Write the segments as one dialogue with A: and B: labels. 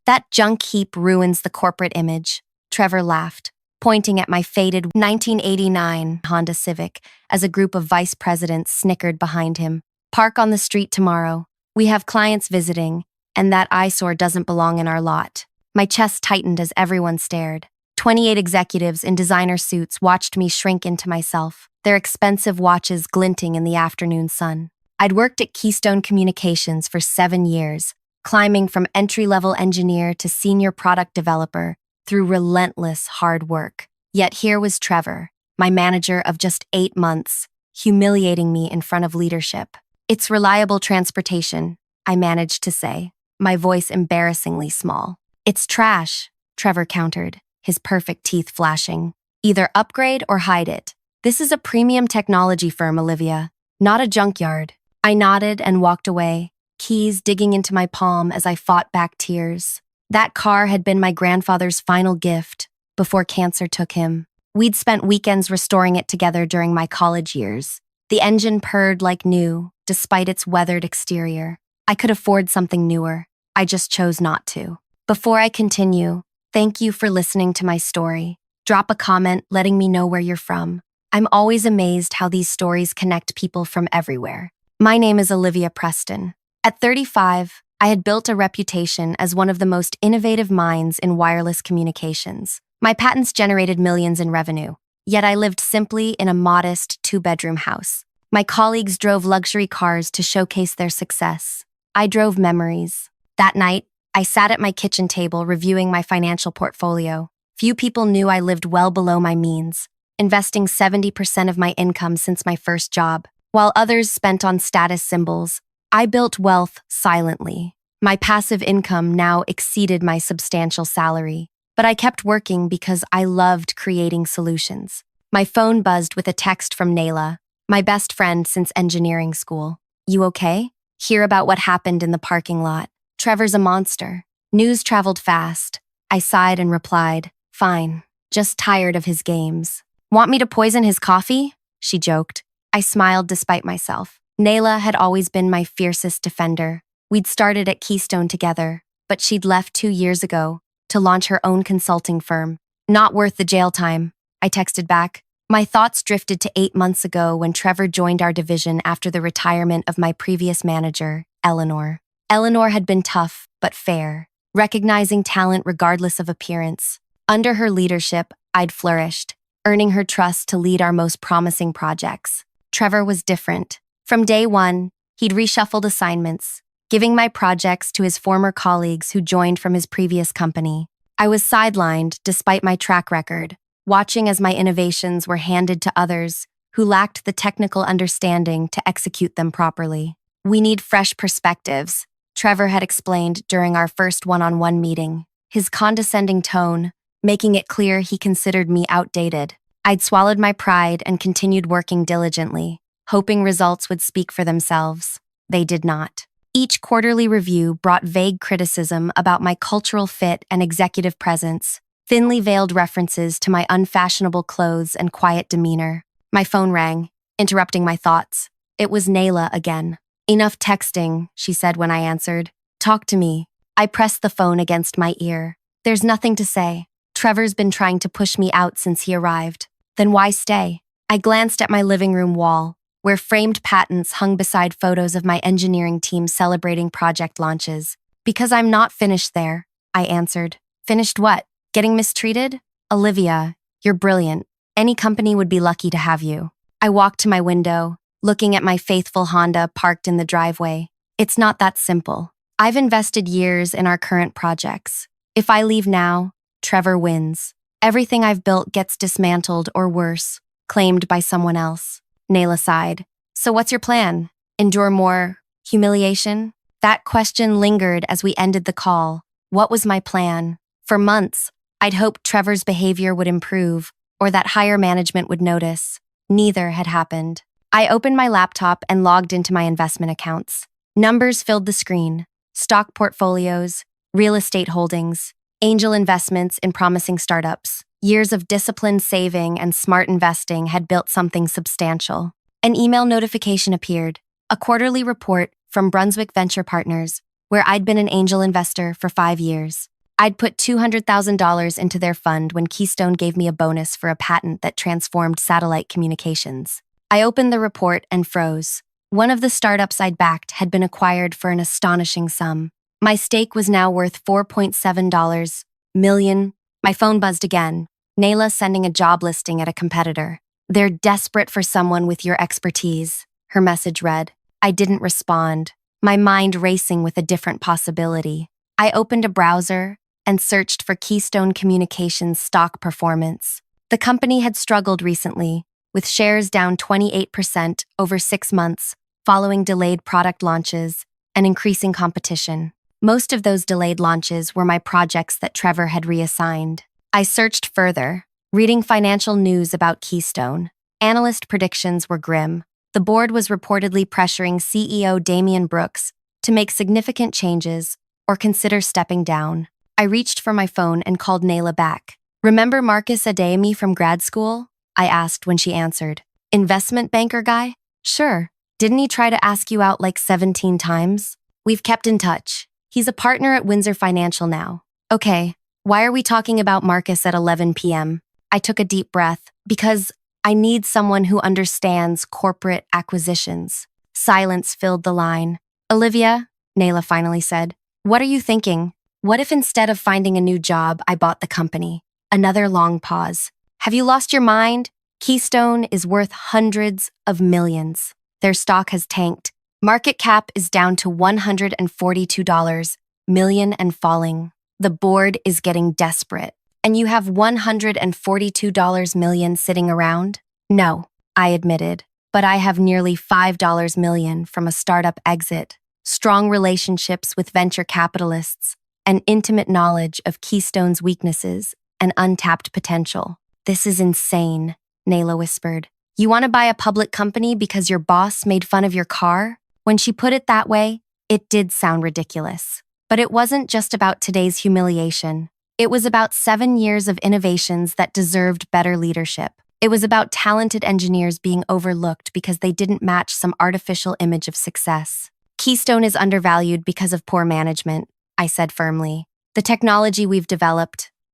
A: That junk heap ruins the corporate image. Trevor laughed, pointing at my faded 1989 Honda Civic as a group of vice presidents snickered behind him. Park on the street tomorrow. We have clients visiting, and that eyesore doesn't belong in our lot. My chest tightened as everyone stared. 28 executives in designer suits watched me shrink into myself, their expensive watches glinting in the afternoon sun. I'd worked at Keystone Communications for 7 years, climbing from entry-level engineer to senior product developer through relentless hard work. Yet here was Trevor, my manager of just 8 months, humiliating me in front of leadership. "It's reliable transportation," I managed to say, my voice embarrassingly small. "It's trash," Trevor countered, his perfect teeth flashing. "Either upgrade or hide it. This is a premium technology firm, Olivia, not a junkyard." I nodded and walked away, keys digging into my palm as I fought back tears. That car had been my grandfather's final gift before cancer took him. We'd spent weekends restoring it together during my college years. The engine purred like new, despite its weathered exterior. I could afford something newer. I just chose not to. Before I continue, thank you for listening to my story. Drop a comment letting me know where you're from. I'm always amazed how these stories connect people from everywhere. My name is Olivia Preston. At 35, I had built a reputation as one of the most innovative minds in wireless communications. My patents generated millions in revenue, yet I lived simply in a modest 2-bedroom house. My colleagues drove luxury cars to showcase their success. I drove memories. That night, I sat at my kitchen table reviewing my financial portfolio. Few people knew I lived well below my means, investing 70% of my income since my first job. While others spent on status symbols, I built wealth silently. My passive income now exceeded my substantial salary, but I kept working because I loved creating solutions. My phone buzzed with a text from Nayla, my best friend since engineering school. "You okay? Hear about what happened in the parking lot. Trevor's a monster." News traveled fast. I sighed and replied, "Fine, just tired of his games." "Want me to poison his coffee?" she joked. I smiled despite myself. Nayla had always been my fiercest defender. We'd started at Keystone together, but she'd left 2 years ago to launch her own consulting firm. "Not worth the jail time," I texted back. My thoughts drifted to 8 months ago when Trevor joined our division after the retirement of my previous manager, Eleanor. Eleanor had been tough, but fair, recognizing talent regardless of appearance. Under her leadership, I'd flourished, earning her trust to lead our most promising projects. Trevor was different. From day one, he'd reshuffled assignments, giving my projects to his former colleagues who joined from his previous company. I was sidelined despite my track record, watching as my innovations were handed to others who lacked the technical understanding to execute them properly. "We need fresh perspectives," Trevor had explained during our first one-on-one meeting, his condescending tone making it clear he considered me outdated. I'd swallowed my pride and continued working diligently, hoping results would speak for themselves. They did not. Each quarterly review brought vague criticism about my cultural fit and executive presence, thinly veiled references to my unfashionable clothes and quiet demeanor. My phone rang, interrupting my thoughts. It was Nayla again. "Enough texting," she said when I answered. "Talk to me." I pressed the phone against my ear. "There's nothing to say. Trevor's been trying to push me out since he arrived." "Then why stay?" I glanced at my living room wall, where framed patents hung beside photos of my engineering team celebrating project launches. "Because I'm not finished there," I answered. "Finished what? Getting mistreated?" "Olivia, you're brilliant. Any company would be lucky to have you." I walked to my window, looking at my faithful Honda parked in the driveway. "It's not that simple. I've invested years in our current projects. If I leave now, Trevor wins. Everything I've built gets dismantled or worse, claimed by someone else." Nayla sighed. "So what's your plan? Endure more humiliation?" That question lingered as we ended the call. What was my plan? For months, I'd hoped Trevor's behavior would improve or that higher management would notice. Neither had happened. I opened my laptop and logged into my investment accounts. Numbers filled the screen. Stock portfolios, real estate holdings, angel investments in promising startups. Years of disciplined saving and smart investing had built something substantial. An email notification appeared, a quarterly report from Brunswick Venture Partners, where I'd been an angel investor for 5 years. I'd put $200,000 into their fund when Keystone gave me a bonus for a patent that transformed satellite communications. I opened the report and froze. One of the startups I'd backed had been acquired for an astonishing sum. My stake was now worth $4.7 million. My phone buzzed again. Nayla sending a job listing at a competitor. They're desperate for someone with your expertise, her message read. I didn't respond, my mind racing with a different possibility. I opened a browser and searched for Keystone Communications stock performance. The company had struggled recently, with shares down 28% over 6 months, following delayed product launches and increasing competition. Most of those delayed launches were my projects that Trevor had reassigned. I searched further, reading financial news about Keystone. Analyst predictions were grim. The board was reportedly pressuring CEO Damian Brooks to make significant changes or consider stepping down. I reached for my phone and called Nayla back. Remember Marcus Adeyemi from grad school? I asked when she answered. Investment banker guy? Sure. Didn't he try to ask you out like 17 times? We've kept in touch. He's a partner at Windsor Financial now. Okay, why are we talking about Marcus at 11 p.m.? I took a deep breath, because I need someone who understands corporate acquisitions. Silence filled the line. Olivia, Nayla finally said, what are you thinking? What if instead of finding a new job, I bought the company? Another long pause. Have you lost your mind? Keystone is worth hundreds of millions. Their stock has tanked. Market cap is down to $142 million and falling. The board is getting desperate. And you have $142 million sitting around? No, I admitted, but I have nearly $5 million from a startup exit, strong relationships with venture capitalists, and intimate knowledge of Keystone's weaknesses and untapped potential. This is insane, Nayla whispered. You want to buy a public company because your boss made fun of your car? When she put it that way, it did sound ridiculous. But it wasn't just about today's humiliation. It was about 7 years of innovations that deserved better leadership. It was about talented engineers being overlooked because they didn't match some artificial image of success. Keystone is undervalued because of poor management, I said firmly. The technology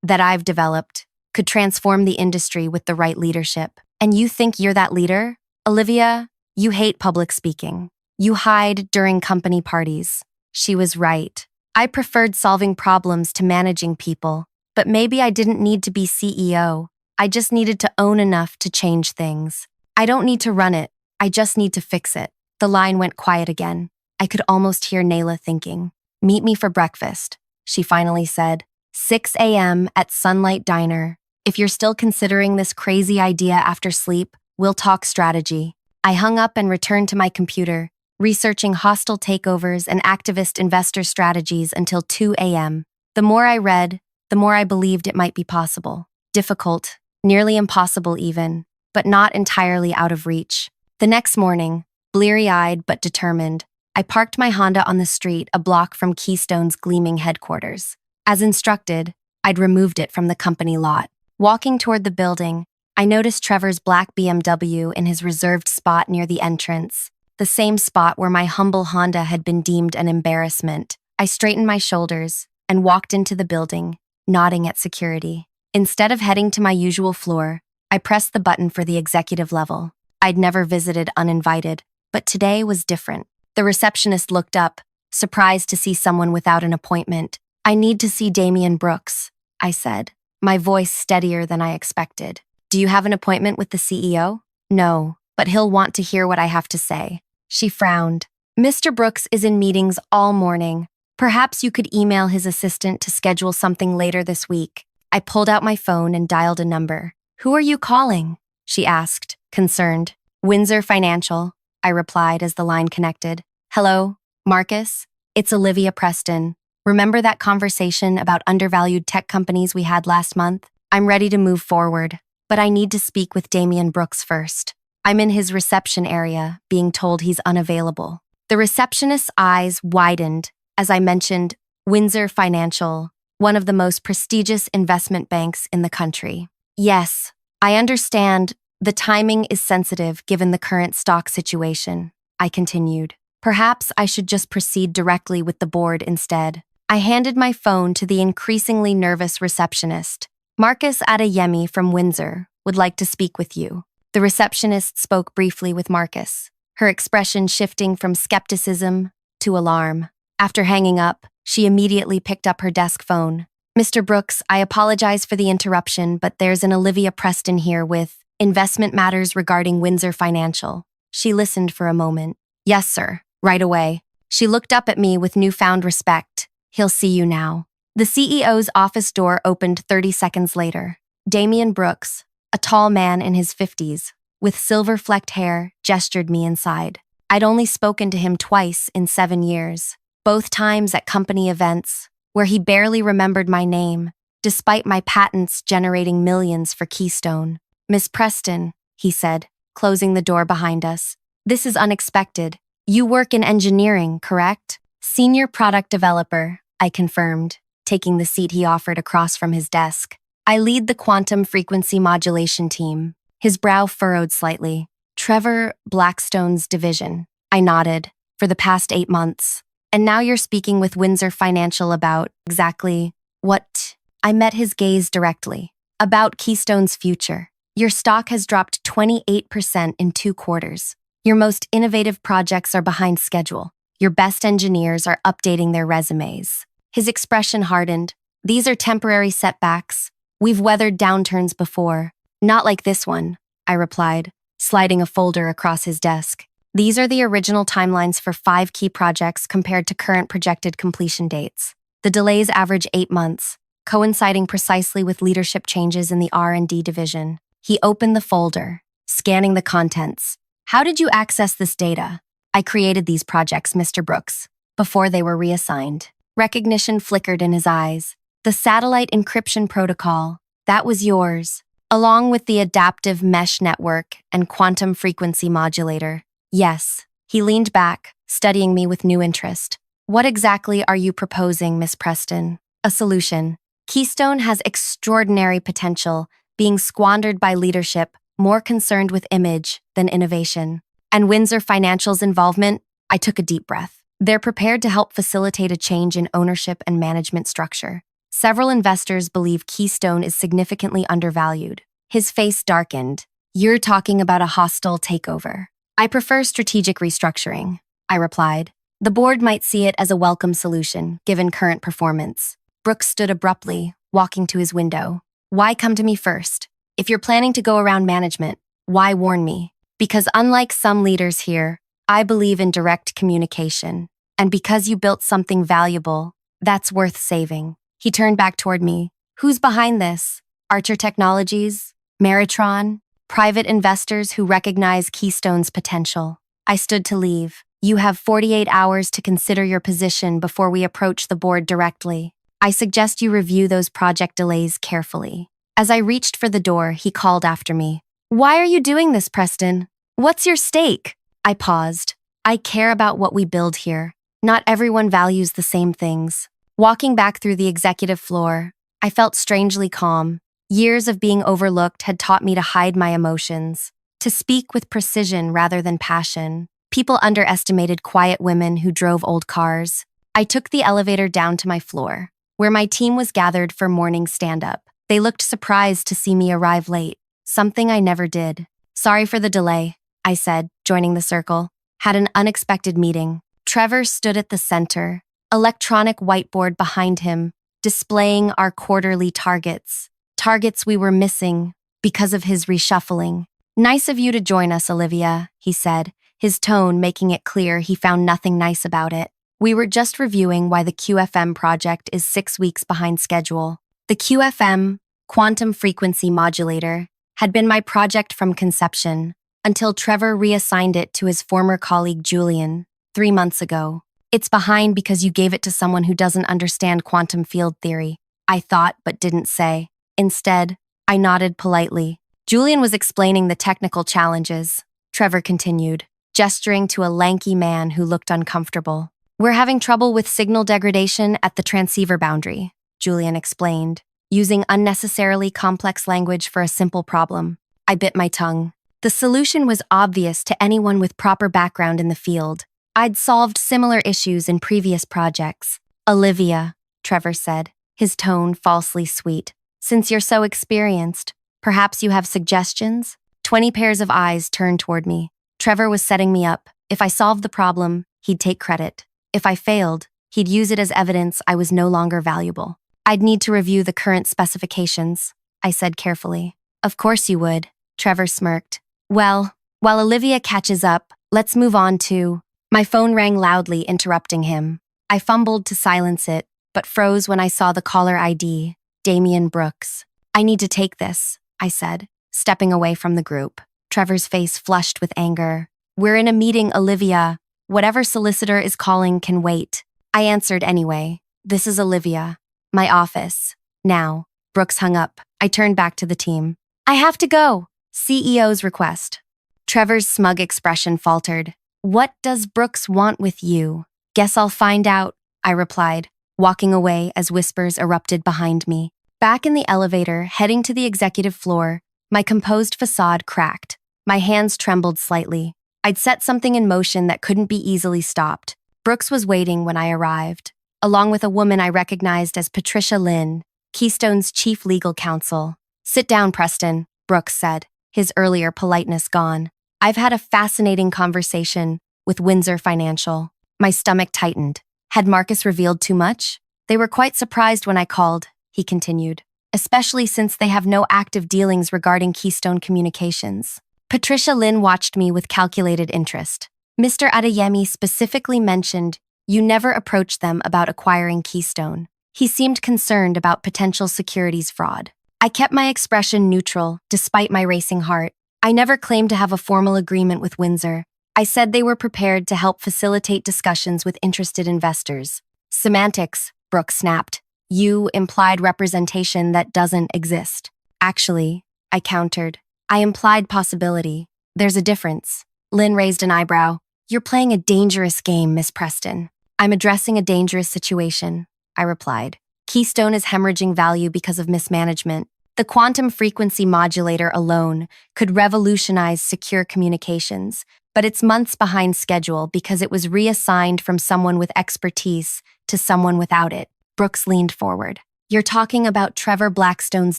A: that I've developed, could transform the industry with the right leadership. And you think you're that leader? Olivia, you hate public speaking. You hide during company parties. She was right. I preferred solving problems to managing people, but maybe I didn't need to be CEO. I just needed to own enough to change things. I don't need to run it. I just need to fix it. The line went quiet again. I could almost hear Nayla thinking. Meet me for breakfast, she finally said. 6 a.m. at Sunlight Diner. If you're still considering this crazy idea after sleep, we'll talk strategy. I hung up and returned to my computer, researching hostile takeovers and activist investor strategies until 2 a.m. The more I read, the more I believed it might be possible. Difficult, nearly impossible even, but not entirely out of reach. The next morning, bleary-eyed but determined, I parked my Honda on the street a block from Keystone's gleaming headquarters. As instructed, I'd removed it from the company lot. Walking toward the building, I noticed Trevor's black BMW in his reserved spot near the entrance, the same spot where my humble Honda had been deemed an embarrassment. I straightened my shoulders and walked into the building, nodding at security. Instead of heading to my usual floor, I pressed the button for the executive level. I'd never visited uninvited, but today was different. The receptionist looked up, surprised to see someone without an appointment. I need to see Damian Brooks, I said, my voice steadier than I expected. Do you have an appointment with the CEO? No, but he'll want to hear what I have to say. She frowned. Mr. Brooks is in meetings all morning. Perhaps you could email his assistant to schedule something later this week. I pulled out my phone and dialed a number. Who are you calling? She asked, concerned. Windsor Financial, I replied as the line connected. Hello, Marcus? It's Olivia Preston. Remember that conversation about undervalued tech companies we had last month? I'm ready to move forward, but I need to speak with Damian Brooks first. I'm in his reception area, being told he's unavailable. The receptionist's eyes widened as I mentioned Windsor Financial, one of the most prestigious investment banks in the country. Yes, I understand the timing is sensitive given the current stock situation, I continued. Perhaps I should just proceed directly with the board instead. I handed my phone to the increasingly nervous receptionist. Marcus Adeyemi from Windsor would like to speak with you. The receptionist spoke briefly with Marcus, her expression shifting from skepticism to alarm. After hanging up, she immediately picked up her desk phone. Mr. Brooks, I apologize for the interruption, but there's an Olivia Preston here with investment matters regarding Windsor Financial. She listened for a moment. Yes, sir. Right away. She looked up at me with newfound respect. He'll see you now. The CEO's office door opened 30 seconds later. Damian Brooks, a tall man in his 50s, with silver-flecked hair, gestured me inside. I'd only spoken to him twice in 7 years, both times at company events, where he barely remembered my name, despite my patents generating millions for Keystone. Miss Preston, he said, closing the door behind us. This is unexpected. You work in engineering, correct? Senior product developer, I confirmed, taking the seat he offered across from his desk. I lead the quantum frequency modulation team. His brow furrowed slightly. Trevor Blackstone's division. I nodded. For the past 8 months. And now you're speaking with Windsor Financial about exactly what? I met his gaze directly. About Keystone's future. Your stock has dropped 28% in 2 quarters. Your most innovative projects are behind schedule. Your best engineers are updating their resumes. His expression hardened. These are temporary setbacks. We've weathered downturns before. Not like this one, I replied, sliding a folder across his desk. These are the original timelines for 5 key projects compared to current projected completion dates. The delays average 8 months, coinciding precisely with leadership changes in the R&D division. He opened the folder, scanning the contents. How did you access this data? I created these projects, Mr. Brooks, before they were reassigned. Recognition flickered in his eyes. The satellite encryption protocol, that was yours, along with the adaptive mesh network and quantum frequency modulator. Yes. He leaned back, studying me with new interest. What exactly are you proposing, Miss Preston? A solution. Keystone has extraordinary potential, being squandered by leadership more concerned with image than innovation. And Windsor Financial's involvement? I took a deep breath. They're prepared to help facilitate a change in ownership and management structure. Several investors believe Keystone is significantly undervalued. His face darkened. You're talking about a hostile takeover. I prefer strategic restructuring, I replied. The board might see it as a welcome solution, given current performance. Brooks stood abruptly, walking to his window. Why come to me first? If you're planning to go around management, why warn me? Because unlike some leaders here, I believe in direct communication. And because you built something valuable, that's worth saving. He turned back toward me. Who's behind this? Archer Technologies? Meritron? Private investors who recognize Keystone's potential. I stood to leave. You have 48 hours to consider your position before we approach the board directly. I suggest you review those project delays carefully. As I reached for the door, he called after me. Why are you doing this, Preston? What's your stake? I paused. I care about what we build here. Not everyone values the same things. Walking back through the executive floor, I felt strangely calm. Years of being overlooked had taught me to hide my emotions, to speak with precision rather than passion. People underestimated quiet women who drove old cars. I took the elevator down to my floor, where my team was gathered for morning stand-up. They looked surprised to see me arrive late, something I never did. Sorry for the delay, I said, joining the circle. Had an unexpected meeting. Trevor stood at the center, electronic whiteboard behind him, displaying our quarterly targets. Targets we were missing because of his reshuffling. Nice of you to join us, Olivia, he said, his tone making it clear he found nothing nice about it. We were just reviewing why the QFM project is 6 weeks behind schedule. The QFM, quantum frequency modulator, had been my project from conception until Trevor reassigned it to his former colleague Julian 3 months ago. It's behind because you gave it to someone who doesn't understand quantum field theory, I thought but didn't say. Instead, I nodded politely. Julian was explaining the technical challenges. Trevor continued, gesturing to a lanky man who looked uncomfortable. We're having trouble with signal degradation at the transceiver boundary, Julian explained, using unnecessarily complex language for a simple problem. I bit my tongue. The solution was obvious to anyone with proper background in the field. I'd solved similar issues in previous projects. Olivia, Trevor said, his tone falsely sweet. Since you're so experienced, perhaps you have suggestions? 20 pairs of eyes turned toward me. Trevor was setting me up. If I solved the problem, he'd take credit. If I failed, he'd use it as evidence I was no longer valuable. I'd need to review the current specifications, I said carefully. Of course you would, Trevor smirked. Well, while Olivia catches up, let's move on to… My phone rang loudly, interrupting him. I fumbled to silence it, but froze when I saw the caller ID, Damian Brooks. I need to take this, I said, stepping away from the group. Trevor's face flushed with anger. We're in a meeting, Olivia. Whatever solicitor is calling can wait. I answered anyway. This is Olivia. My office. Now. Brooks hung up. I turned back to the team. I have to go. CEO's request. Trevor's smug expression faltered. What does Brooks want with you? Guess I'll find out, I replied, walking away as whispers erupted behind me. Back in the elevator, heading to the executive floor, my composed facade cracked. My hands trembled slightly. I'd set something in motion that couldn't be easily stopped. Brooks was waiting when I arrived, along with a woman I recognized as Patricia Lynn, Keystone's chief legal counsel. Sit down, Preston, Brooks said, his earlier politeness gone. I've had a fascinating conversation with Windsor Financial. My stomach tightened. Had Marcus revealed too much? They were quite surprised when I called, he continued, especially since they have no active dealings regarding Keystone Communications. Patricia Lynn watched me with calculated interest. Mr. Adeyemi specifically mentioned you never approached them about acquiring Keystone. He seemed concerned about potential securities fraud. I kept my expression neutral, despite my racing heart. I never claimed to have a formal agreement with Windsor. I said they were prepared to help facilitate discussions with interested investors. Semantics, Brooks snapped. You implied representation that doesn't exist. Actually, I countered. I implied possibility. There's a difference. Lynn raised an eyebrow. You're playing a dangerous game, Miss Preston. I'm addressing a dangerous situation, I replied. Keystone is hemorrhaging value because of mismanagement. The quantum frequency modulator alone could revolutionize secure communications, but it's months behind schedule because it was reassigned from someone with expertise to someone without it. Brooks leaned forward. You're talking about Trevor Blackstone's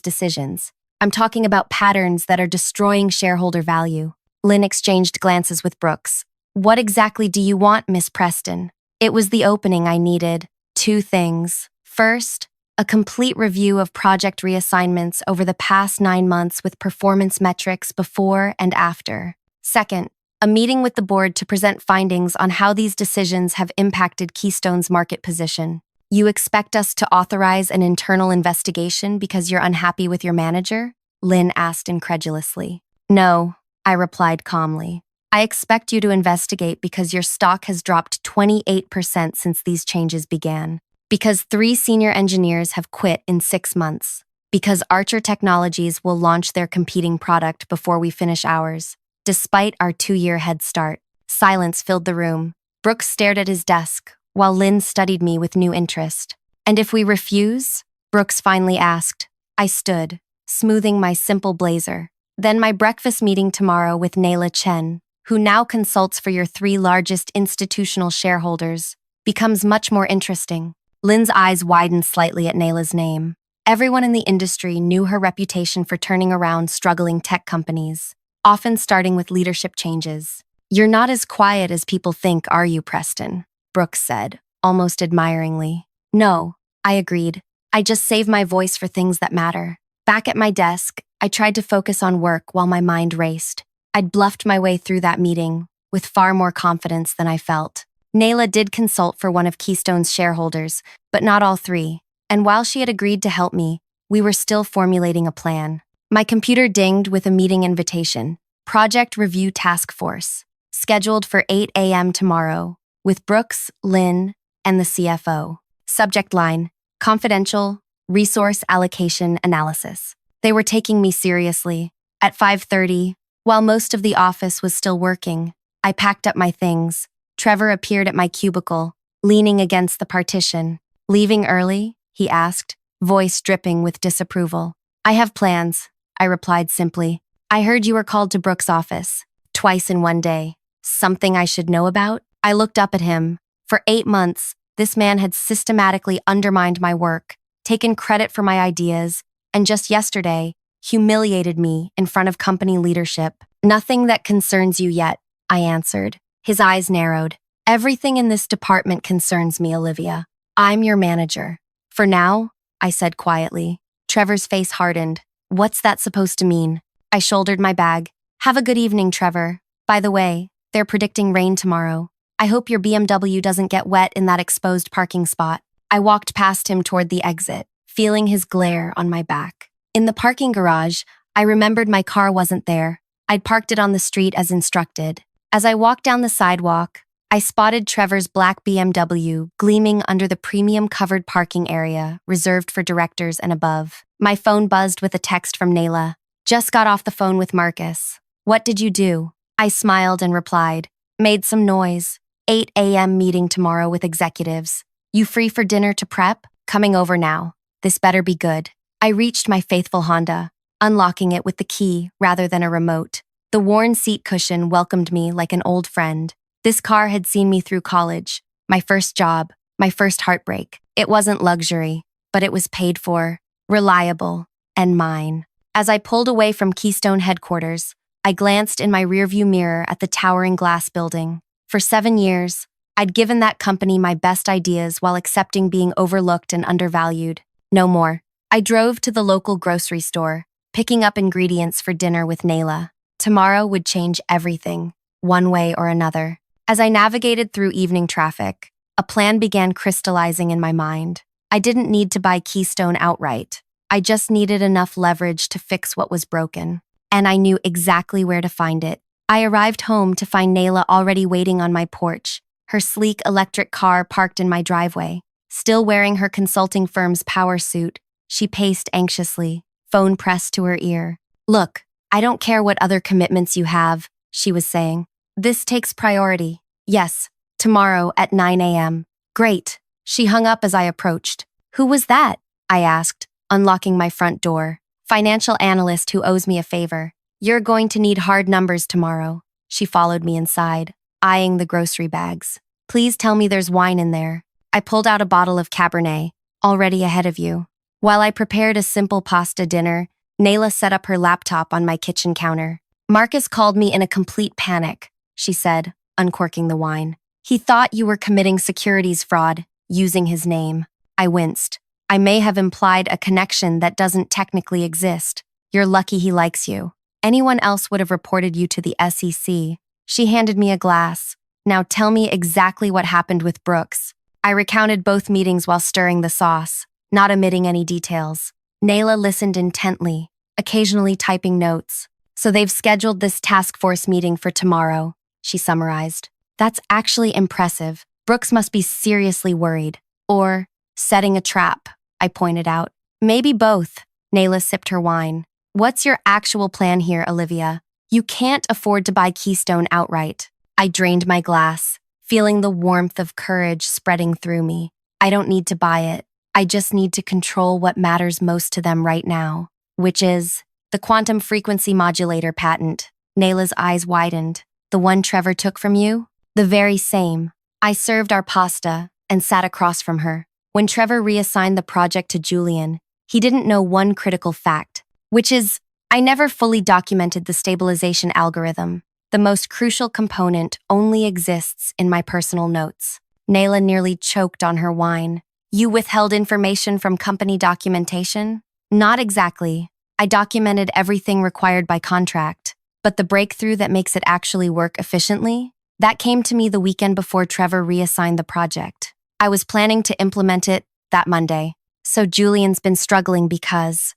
A: decisions. I'm talking about patterns that are destroying shareholder value. Lynn exchanged glances with Brooks. What exactly do you want, Miss Preston? It was the opening I needed. 2 things. First, a complete review of project reassignments over the past 9 months with performance metrics before and after. Second, a meeting with the board to present findings on how these decisions have impacted Keystone's market position. You expect us to authorize an internal investigation because you're unhappy with your manager? Lynn asked incredulously. No, I replied calmly. I expect you to investigate because your stock has dropped 28% since these changes began. Because 3 senior engineers have quit in 6 months. Because Archer Technologies will launch their competing product before we finish ours. Despite our 2-year head start, silence filled the room. Brooks stared at his desk, while Lynn studied me with new interest. And if we refuse? Brooks finally asked. I stood, smoothing my simple blazer. Then my breakfast meeting tomorrow with Nayla Chen, who now consults for your 3 largest institutional shareholders, becomes much more interesting. Lynn's eyes widened slightly at Nayla's name. Everyone in the industry knew her reputation for turning around struggling tech companies, often starting with leadership changes. You're not as quiet as people think, are you, Preston? Brooks said, almost admiringly. No, I agreed. I just save my voice for things that matter. Back at my desk, I tried to focus on work while my mind raced. I'd bluffed my way through that meeting with far more confidence than I felt. Nayla did consult for one of Keystone's shareholders, but not all 3. And while she had agreed to help me, we were still formulating a plan. My computer dinged with a meeting invitation. Project Review Task Force, scheduled for 8 a.m. tomorrow, with Brooks, Lynn, and the CFO. Subject line, confidential, resource allocation analysis. They were taking me seriously. At 5:30, while most of the office was still working, I packed up my things. Trevor appeared at my cubicle, leaning against the partition. Leaving early? He asked, voice dripping with disapproval. I have plans, I replied simply. I heard you were called to Brooks' office, twice in one day. Something I should know about? I looked up at him. For 8 months, This man had systematically undermined my work, taken credit for my ideas, and just yesterday, humiliated me in front of company leadership. Nothing that concerns you yet, I answered. His eyes narrowed. Everything in this department concerns me, Olivia. I'm your manager. For now, I said quietly. Trevor's face hardened. What's that supposed to mean? I shouldered my bag. Have a good evening, Trevor. By the way, they're predicting rain tomorrow. I hope your BMW doesn't get wet in that exposed parking spot. I walked past him toward the exit, feeling his glare on my back. In the parking garage, I remembered my car wasn't there. I'd parked it on the street as instructed. As I walked down the sidewalk, I spotted Trevor's black BMW gleaming under the premium-covered parking area reserved for directors and above. My phone buzzed with a text from Nayla. Just got off the phone with Marcus. What did you do? I smiled and replied. Made some noise. 8 a.m. meeting tomorrow with executives. You free for dinner to prep? Coming over now. This better be good. I reached my faithful Honda, unlocking it with the key rather than a remote. The worn seat cushion welcomed me like an old friend. This car had seen me through college, my first job, my first heartbreak. It wasn't luxury, but it was paid for, reliable, and mine. As I pulled away from Keystone headquarters, I glanced in my rearview mirror at the towering glass building. For 7 years, I'd given that company my best ideas while accepting being overlooked and undervalued. No more. I drove to the local grocery store, picking up ingredients for dinner with Nayla. Tomorrow would change everything, one way or another. As I navigated through evening traffic, a plan began crystallizing in my mind. I didn't need to buy Keystone outright. I just needed enough leverage to fix what was broken. And I knew exactly where to find it. I arrived home to find Nayla already waiting on my porch, her sleek electric car parked in my driveway. Still wearing her consulting firm's power suit, she paced anxiously, phone pressed to her ear. Look, I don't care what other commitments you have, she was saying. This takes priority. Yes, tomorrow at 9 a.m. Great. She hung up as I approached. Who was that? I asked, unlocking my front door. Financial analyst who owes me a favor. You're going to need hard numbers tomorrow. She followed me inside, eyeing the grocery bags. Please tell me there's wine in there. I pulled out a bottle of Cabernet, already ahead of you. While I prepared a simple pasta dinner, Nayla set up her laptop on my kitchen counter. Marcus called me in a complete panic, she said, uncorking the wine. He thought you were committing securities fraud, using his name. I winced. I may have implied a connection that doesn't technically exist. You're lucky he likes you. Anyone else would have reported you to the SEC. She handed me a glass. Now tell me exactly what happened with Brooks. I recounted both meetings while stirring the sauce, not omitting any details. Nayla listened intently, occasionally typing notes. So they've scheduled this task force meeting for tomorrow, she summarized. That's actually impressive. Brooks must be seriously worried. Or setting a trap, I pointed out. Maybe both. Nayla sipped her wine. What's your actual plan here, Olivia? You can't afford to buy Keystone outright. I drained my glass, feeling the warmth of courage spreading through me. I don't need to buy it. I just need to control what matters most to them right now, which is the quantum frequency modulator patent. Nayla's eyes widened. The one Trevor took from you? The very same. I served our pasta and sat across from her. When Trevor reassigned the project to Julian, he didn't know one critical fact, which is, I never fully documented the stabilization algorithm. The most crucial component only exists in my personal notes. Nayla nearly choked on her wine. You withheld information from company documentation? Not exactly. I documented everything required by contract, but the breakthrough that makes it actually work efficiently? That came to me the weekend before Trevor reassigned the project. I was planning to implement it that Monday. So Julian's been struggling because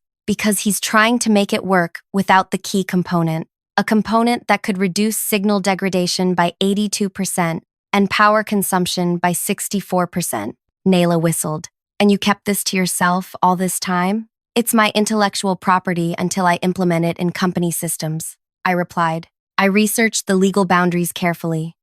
A: he's trying to make it work without the key component, a component that could reduce signal degradation by 82% and power consumption by 64%. Nayla whistled. And you kept this to yourself all this time? It's my intellectual property until I implement it in company systems, I replied. I researched the legal boundaries carefully.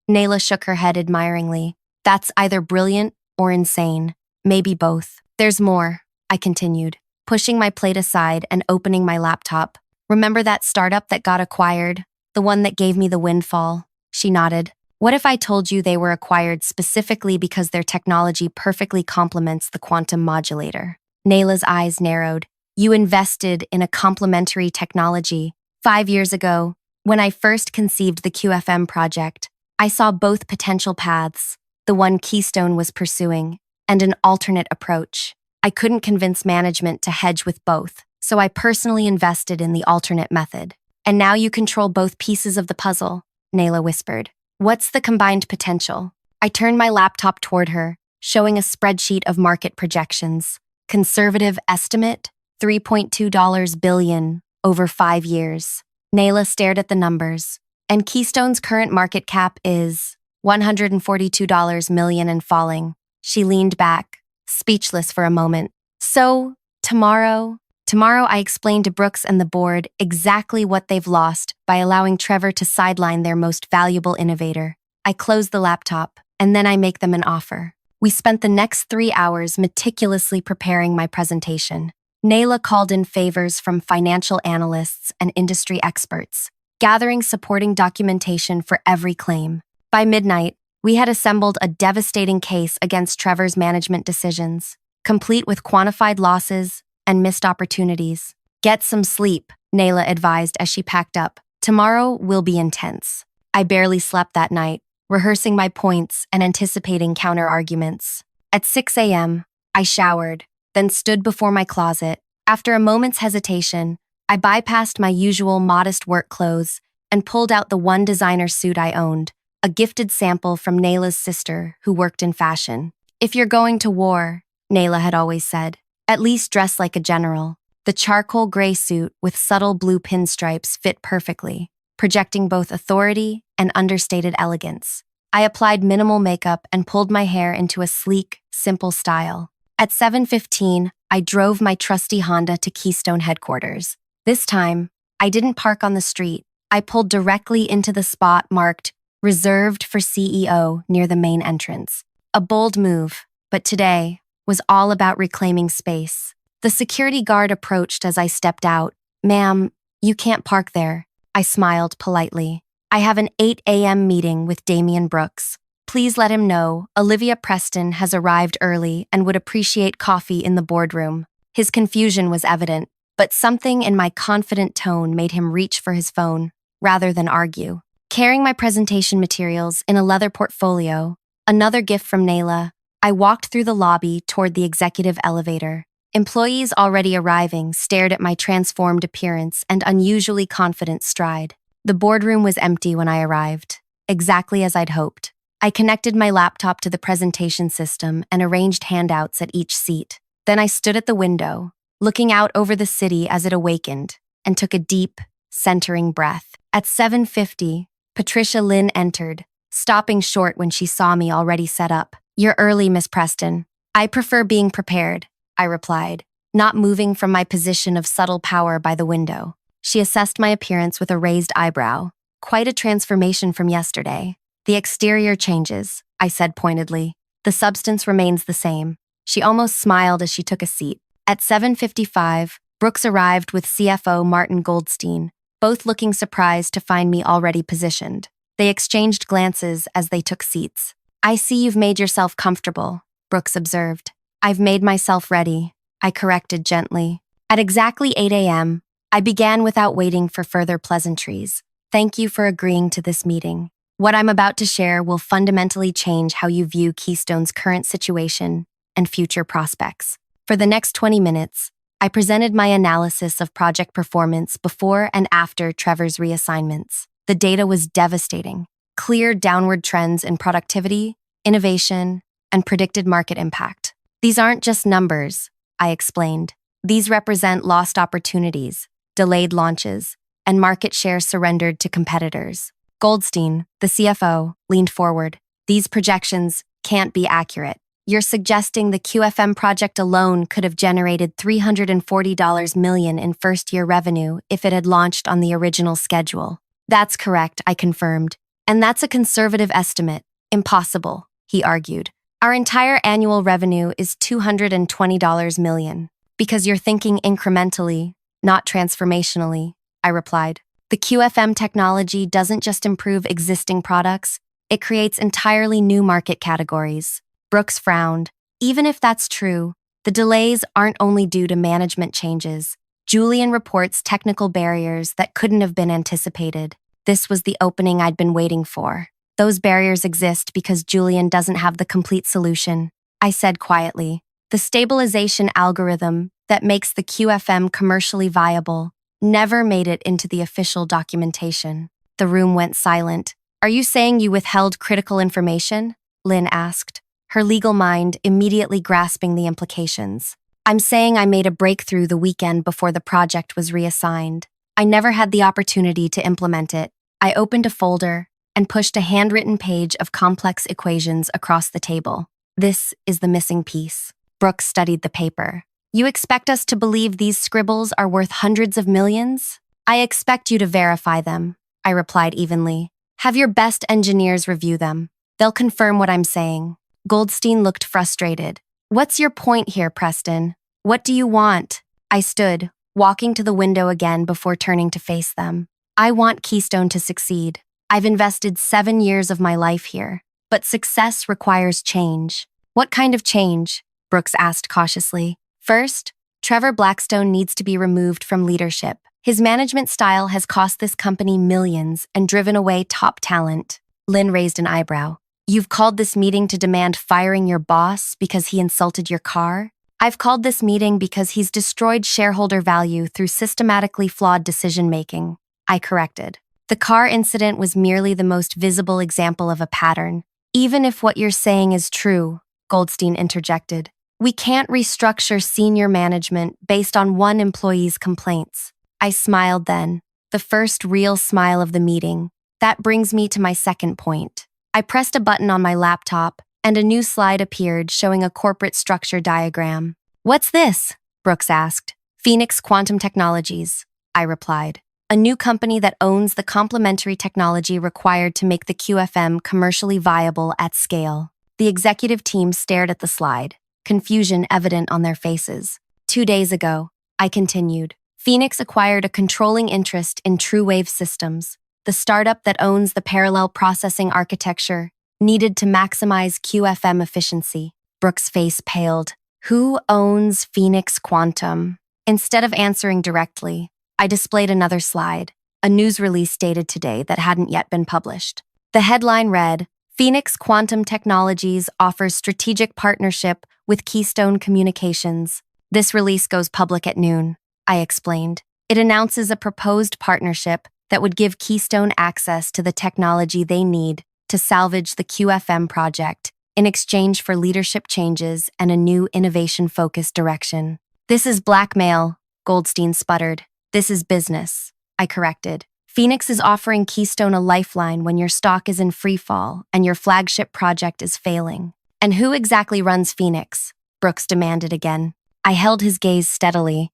A: Nayla shook her head admiringly. That's either brilliant or insane. Maybe both. There's more, I continued, pushing my plate aside and opening my laptop. Remember that startup that got acquired? The one that gave me the windfall? She nodded. What if I told you they were acquired specifically because their technology perfectly complements the quantum modulator? Nayla's eyes narrowed. You invested in a complementary technology. 5 years ago, when I first conceived the QFM project, I saw both potential paths, the one Keystone was pursuing, and an alternate approach. I couldn't convince management to hedge with both, so I personally invested in the alternate method. And now you control both pieces of the puzzle, Nayla whispered. What's the combined potential? I turned my laptop toward her, showing a spreadsheet of market projections. Conservative estimate, $3.2 billion over 5 years. Nayla stared at the numbers. And Keystone's current market cap is $142 million and falling. She leaned back, speechless for a moment. So, tomorrow I explained to Brooks and the board exactly what they've lost by allowing Trevor to sideline their most valuable innovator. I close the laptop, and then I make them an offer. We spent the next 3 hours meticulously preparing my presentation. Nayla called in favors from financial analysts and industry experts, gathering supporting documentation for every claim. By midnight, we had assembled a devastating case against Trevor's management decisions, complete with quantified losses and missed opportunities. Get some sleep, Nayla advised as she packed up. Tomorrow will be intense. I barely slept that night, rehearsing my points and anticipating counter-arguments. At 6 a.m., I showered, then stood before my closet. After a moment's hesitation, I bypassed my usual modest work clothes and pulled out the one designer suit I owned, a gifted sample from Nayla's sister who worked in fashion. If you're going to war, Nayla had always said, at least dress like a general. The charcoal gray suit with subtle blue pinstripes fit perfectly, projecting both authority and understated elegance. I applied minimal makeup and pulled my hair into a sleek, simple style. At 7:15, I drove my trusty Honda to Keystone headquarters. This time, I didn't park on the street. I pulled directly into the spot marked "Reserved for CEO" near the main entrance. A bold move, but today was all about reclaiming space. The security guard approached as I stepped out. Ma'am, you can't park there. I smiled politely. I have an 8 a.m. meeting with Damian Brooks. Please let him know Olivia Preston has arrived early and would appreciate coffee in the boardroom. His confusion was evident, but something in my confident tone made him reach for his phone, rather than argue. Carrying my presentation materials in a leather portfolio, another gift from Nayla, I walked through the lobby toward the executive elevator. Employees already arriving stared at my transformed appearance and unusually confident stride. The boardroom was empty when I arrived, exactly as I'd hoped. I connected my laptop to the presentation system and arranged handouts at each seat. Then I stood at the window, looking out over the city as it awakened, and took a deep, centering breath. At 7:50, Patricia Lynn entered, stopping short when she saw me already set up. You're early, Miss Preston. I prefer being prepared, I replied, not moving from my position of subtle power by the window. She assessed my appearance with a raised eyebrow. Quite a transformation from yesterday. The exterior changes, I said pointedly. The substance remains the same. She almost smiled as she took a seat. At 7:55, Brooks arrived with CFO Martin Goldstein, both looking surprised to find me already positioned. They exchanged glances as they took seats. I see you've made yourself comfortable, Brooks observed. I've made myself ready, I corrected gently. At exactly 8 a.m., I began without waiting for further pleasantries. Thank you for agreeing to this meeting. What I'm about to share will fundamentally change how you view Keystone's current situation and future prospects. For the next 20 minutes, I presented my analysis of project performance before and after Trevor's reassignments. The data was devastating. Clear downward trends in productivity, innovation, and predicted market impact. These aren't just numbers, I explained. These represent lost opportunities, delayed launches, and market share surrendered to competitors. Goldstein, the CFO, leaned forward. These projections can't be accurate. You're suggesting the QFM project alone could have generated $340 million in first-year revenue if it had launched on the original schedule. That's correct, I confirmed. And that's a conservative estimate. Impossible, he argued. Our entire annual revenue is $220 million. Because you're thinking incrementally, not transformationally, I replied. The QFM technology doesn't just improve existing products, It creates entirely new market categories. Brooks frowned. Even if that's true, the delays aren't only due to management changes. Julian reports technical barriers that couldn't have been anticipated. This was the opening I'd been waiting for. Those barriers exist because Julian doesn't have the complete solution, I said quietly. The stabilization algorithm that makes the QFM commercially viable never made it into the official documentation. The room went silent. Are you saying you withheld critical information? Lynn asked, her legal mind immediately grasping the implications. I'm saying I made a breakthrough the weekend before the project was reassigned. I never had the opportunity to implement it. I opened a folder and pushed a handwritten page of complex equations across the table. This is the missing piece. Brooks studied the paper. You expect us to believe these scribbles are worth hundreds of millions? I expect you to verify them, I replied evenly. Have your best engineers review them. They'll confirm what I'm saying. Goldstein looked frustrated. What's your point here, Preston? What do you want? I stood, walking to the window again before turning to face them. I want Keystone to succeed. I've invested 7 years of my life here, but success requires change. What kind of change? Brooks asked cautiously. First, Trevor Blackstone needs to be removed from leadership. His management style has cost this company millions and driven away top talent. Lynn raised an eyebrow. You've called this meeting to demand firing your boss because he insulted your car? I've called this meeting because he's destroyed shareholder value through systematically flawed decision-making. I corrected. The car incident was merely the most visible example of a pattern. Even if what you're saying is true, Goldstein interjected, we can't restructure senior management based on one employee's complaints. I smiled then, the first real smile of the meeting. That brings me to my second point. I pressed a button on my laptop, and a new slide appeared showing a corporate structure diagram. What's this? Brooks asked. Phoenix Quantum Technologies, I replied. A new company that owns the complementary technology required to make the QFM commercially viable at scale. The executive team stared at the slide, confusion evident on their faces. 2 days ago, I continued, Phoenix acquired a controlling interest in True Wave Systems, the startup that owns the parallel processing architecture needed to maximize QFM efficiency. Brooks' face paled. Who owns Phoenix Quantum? Instead of answering directly, I displayed another slide, a news release dated today that hadn't yet been published. The headline read, Phoenix Quantum Technologies offers strategic partnership with Keystone Communications. This release goes public at noon, I explained. It announces a proposed partnership that would give Keystone access to the technology they need to salvage the QFM project in exchange for leadership changes and a new innovation-focused direction. This is blackmail, Goldstein sputtered. This is business, I corrected. Phoenix is offering Keystone a lifeline when your stock is in free fall and your flagship project is failing. And who exactly runs Phoenix? Brooks demanded again. I held his gaze steadily.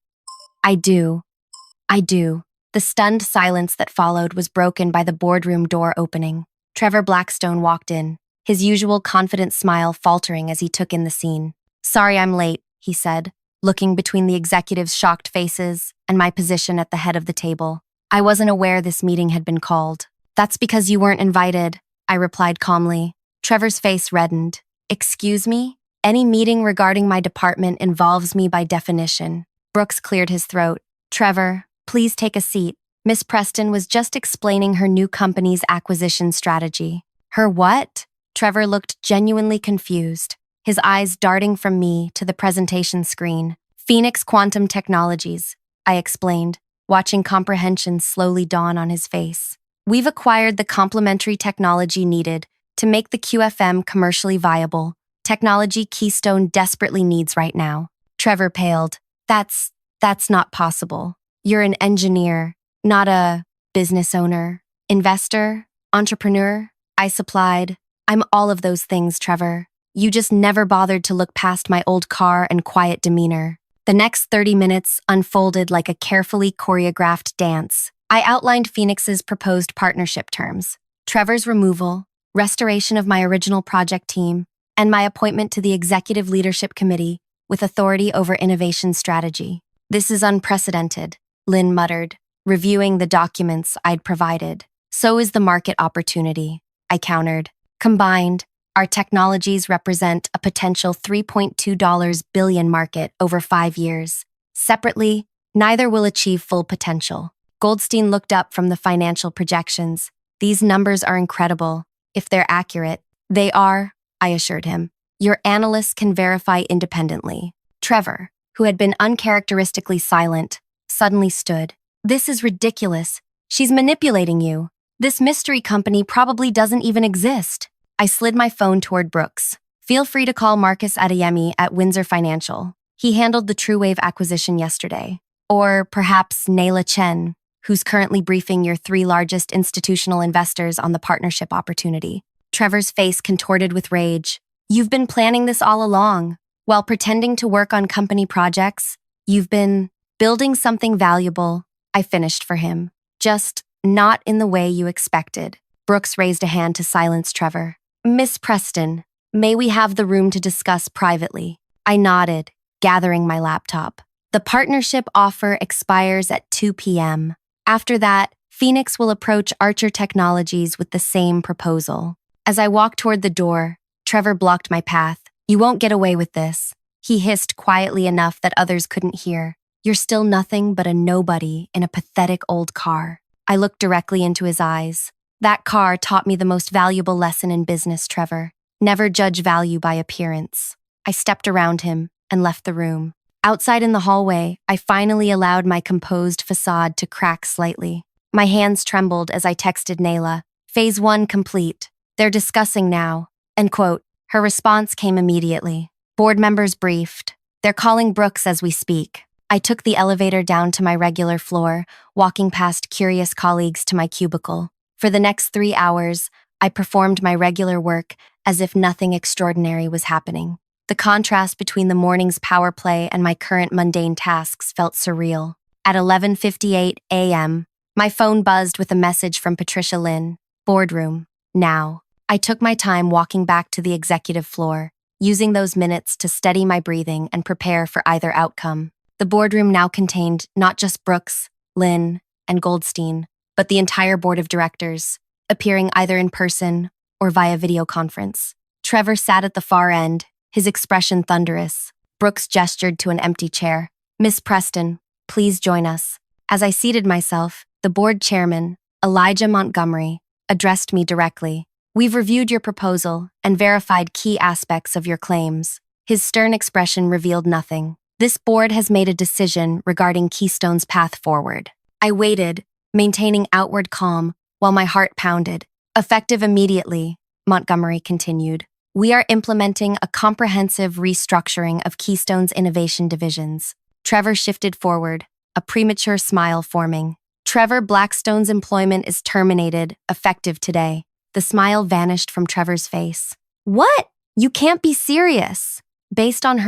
A: I do. The stunned silence that followed was broken by the boardroom door opening. Trevor Blackstone walked in, his usual confident smile faltering as he took in the scene. Sorry I'm late, he said, looking between the executives' shocked faces and my position at the head of the table. I wasn't aware this meeting had been called. That's because you weren't invited, I replied calmly. Trevor's face reddened. Excuse me? Any meeting regarding my department involves me by definition. Brooks cleared his throat. Trevor, please take a seat. Miss Preston was just explaining her new company's acquisition strategy. Her what? Trevor looked genuinely confused, his eyes darting from me to the presentation screen. Phoenix Quantum Technologies, I explained, watching comprehension slowly dawn on his face. We've acquired the complementary technology needed to make the QFM commercially viable, technology Keystone desperately needs right now. Trevor paled. That's not possible. You're an engineer, not a business owner, investor, entrepreneur, I supplied. I'm all of those things, Trevor. You just never bothered to look past my old car and quiet demeanor. The next 30 minutes unfolded like a carefully choreographed dance. I outlined Phoenix's proposed partnership terms, Trevor's removal, restoration of my original project team, and my appointment to the Executive Leadership Committee with authority over innovation strategy. This is unprecedented, Lynn muttered, reviewing the documents I'd provided. So is the market opportunity, I countered. Combined, our technologies represent a potential $3.2 billion market over 5 years. Separately, neither will achieve full potential. Goldstein looked up from the financial projections. These numbers are incredible. If they're accurate, they are, I assured him. Your analysts can verify independently. Trevor, who had been uncharacteristically silent, suddenly stood. This is ridiculous. She's manipulating you. This mystery company probably doesn't even exist. I slid my phone toward Brooks. Feel free to call Marcus Adeyemi at Windsor Financial. He handled the TrueWave acquisition yesterday. Or perhaps Nayla Chen, who's currently briefing your 3 largest institutional investors on the partnership opportunity. Trevor's face contorted with rage. You've been planning this all along. While pretending to work on company projects, you've been building something valuable. I finished for him. Just not in the way you expected. Brooks raised a hand to silence Trevor. Miss Preston, may we have the room to discuss privately? I nodded, gathering my laptop. The partnership offer expires at 2 p.m. After that, Phoenix will approach Archer Technologies with the same proposal. As I walked toward the door, Trevor blocked my path. You won't get away with this. He hissed quietly enough that others couldn't hear. You're still nothing but a nobody in a pathetic old car. I looked directly into his eyes. That car taught me the most valuable lesson in business, Trevor. Never judge value by appearance. I stepped around him and left the room. Outside in the hallway, I finally allowed my composed facade to crack slightly. My hands trembled as I texted Nayla. Phase 1 complete. They're discussing now. End quote. Her response came immediately. Board members briefed. They're calling Brooks as we speak. I took the elevator down to my regular floor, walking past curious colleagues to my cubicle. For the next 3 hours, I performed my regular work as if nothing extraordinary was happening. The contrast between the morning's power play and my current mundane tasks felt surreal. At 11:58 a.m., my phone buzzed with a message from Patricia Lynn. Boardroom. Now. I took my time walking back to the executive floor, using those minutes to steady my breathing and prepare for either outcome. The boardroom now contained not just Brooks, Lynn, and Goldstein, but the entire board of directors, appearing either in person or via video conference. Trevor sat at the far end, his expression thunderous. Brooks gestured to an empty chair. Miss Preston, please join us. As I seated myself, the board chairman, Elijah Montgomery, addressed me directly. We've reviewed your proposal and verified key aspects of your claims. His stern expression revealed nothing. This board has made a decision regarding Keystone's path forward. I waited, maintaining outward calm, while my heart pounded. Effective immediately, Montgomery continued. We are implementing a comprehensive restructuring of Keystone's innovation divisions. Trevor shifted forward, a premature smile forming. Trevor Blackstone's employment is terminated, effective today. The smile vanished from Trevor's face. What? You can't be serious. Based on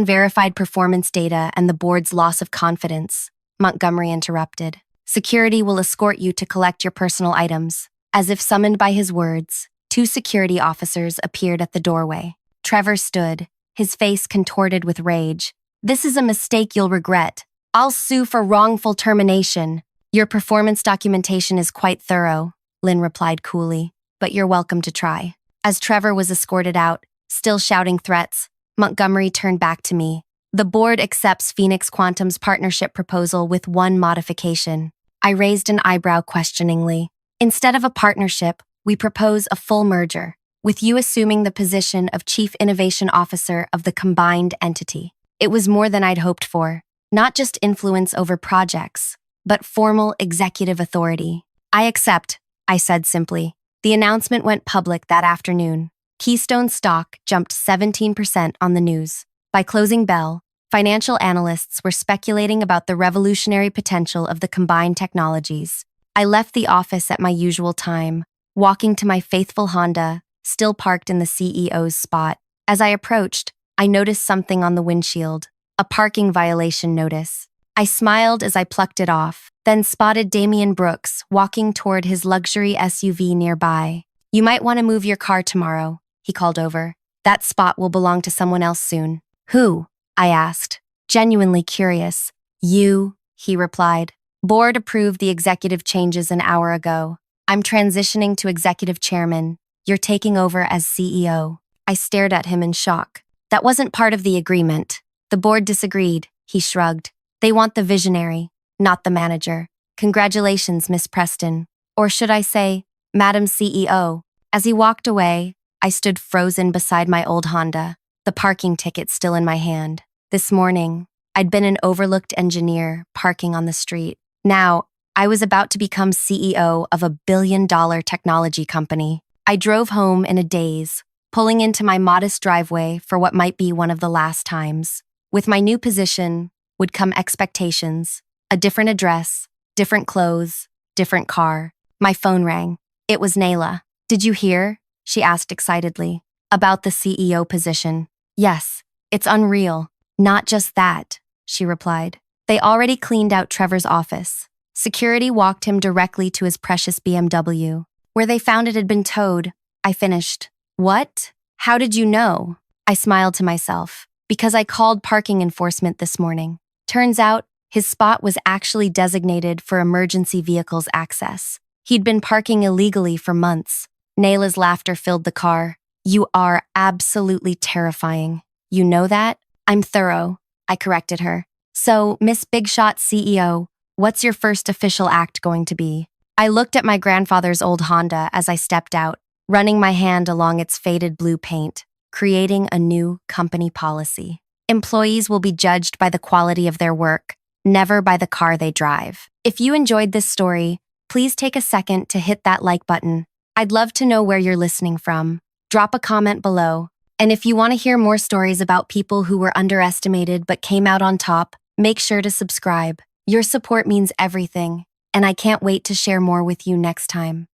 A: verified performance data and the board's loss of confidence, Montgomery interrupted. Security will escort you to collect your personal items. As if summoned by his words, 2 security officers appeared at the doorway. Trevor stood, his face contorted with rage. This is a mistake you'll regret. I'll sue for wrongful termination. Your performance documentation is quite thorough, Lynn replied coolly, but you're welcome to try. As Trevor was escorted out, still shouting threats, Montgomery turned back to me. The board accepts Phoenix Quantum's partnership proposal with one modification. I raised an eyebrow questioningly. Instead of a partnership, we propose a full merger, with you assuming the position of Chief Innovation Officer of the combined entity. It was more than I'd hoped for, not just influence over projects, but formal executive authority. I accept, I said simply. The announcement went public that afternoon. Keystone stock jumped 17% on the news. By closing bell, financial analysts were speculating about the revolutionary potential of the combined technologies. I left the office at my usual time, walking to my faithful Honda, still parked in the CEO's spot. As I approached, I noticed something on the windshield, a parking violation notice. I smiled as I plucked it off, then spotted Damian Brooks walking toward his luxury SUV nearby. You might want to move your car tomorrow, he called over. That spot will belong to someone else soon. Who? I asked, genuinely curious. You, he replied. Board approved the executive changes an hour ago. I'm transitioning to executive chairman. You're taking over as CEO. I stared at him in shock. That wasn't part of the agreement. The board disagreed, he shrugged. They want the visionary, not the manager. Congratulations, Miss Preston. Or should I say, Madam CEO. As he walked away, I stood frozen beside my old Honda, the parking ticket still in my hand. This morning, I'd been an overlooked engineer parking on the street. Now, I was about to become CEO of a billion-dollar technology company. I drove home in a daze, pulling into my modest driveway for what might be one of the last times. With my new position would come expectations, a different address, different clothes, different car. My phone rang. It was Nayla. Did you hear? She asked excitedly. About the CEO position. Yes, it's unreal. Not just that, she replied. They already cleaned out Trevor's office. Security walked him directly to his precious BMW. Where they found it had been towed. I finished. What? How did you know? I smiled to myself. Because I called parking enforcement this morning. Turns out, his spot was actually designated for emergency vehicles access. He'd been parking illegally for months. Nayla's laughter filled the car. You are absolutely terrifying. You know that? I'm thorough, I corrected her. So, Miss Big Shot CEO, what's your first official act going to be? I looked at my grandfather's old Honda as I stepped out, running my hand along its faded blue paint, creating a new company policy. Employees will be judged by the quality of their work, never by the car they drive. If you enjoyed this story, please take a second to hit that like button. I'd love to know where you're listening from. Drop a comment below. And if you want to hear more stories about people who were underestimated but came out on top, make sure to subscribe. Your support means everything, and I can't wait to share more with you next time.